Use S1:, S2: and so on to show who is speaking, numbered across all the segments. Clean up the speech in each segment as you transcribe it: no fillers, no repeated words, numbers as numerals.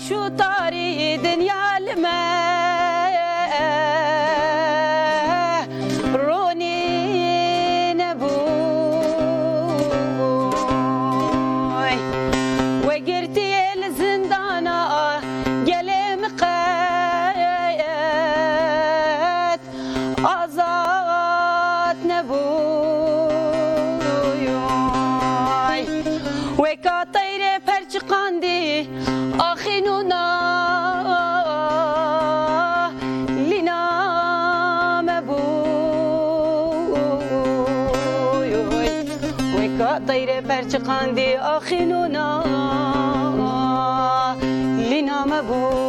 S1: شو طاري دنيا الماء روني نبوي وقرتي الزندانة قلم قايت أزات نبوي وكاطير فرش قاندي آخنونا لنا مبوي وكاطير فرش قاندي آخنونا لنا مبوي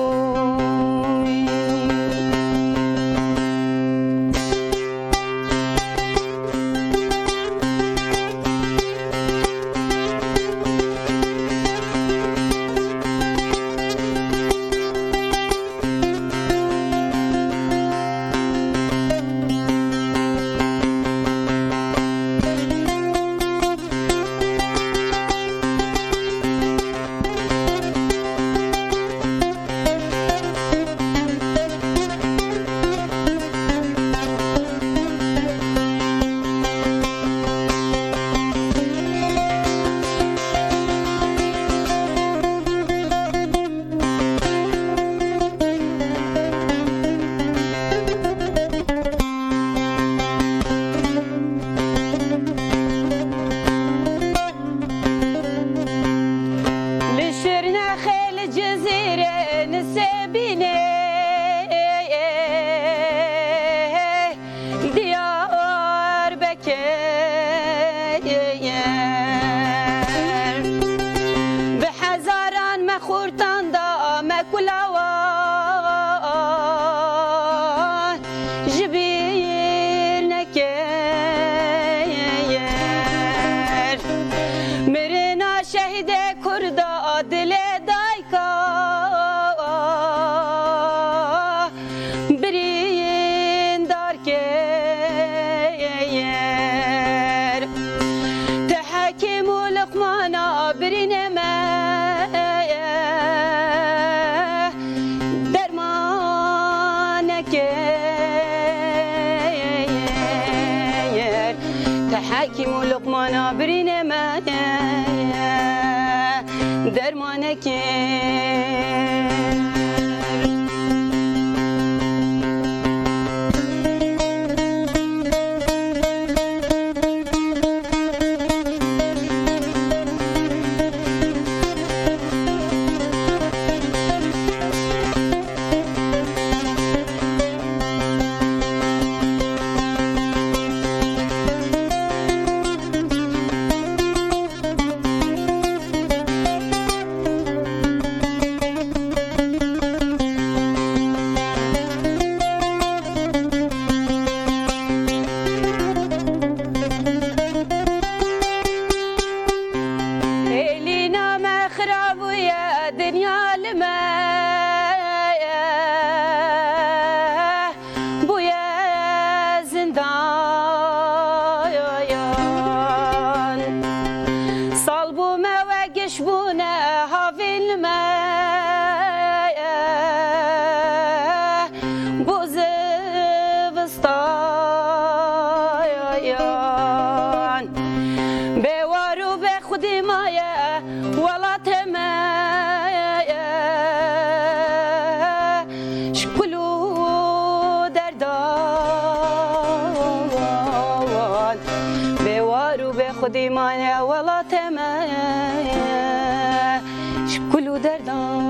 S1: خورتان دا مکلاوان جبیر نکیر مرنا شهید کردا دل دایکا برین دار کیر تحکیم و لقمانا برین حاكم لقمانا برين ما درمانك دنيا الماء بويا زندان صلبو ما وقشبونا هافي الماء بوزفستان بوارو بخدي مايا ولا تمام خودی مانه ولا تمام شکلو دردان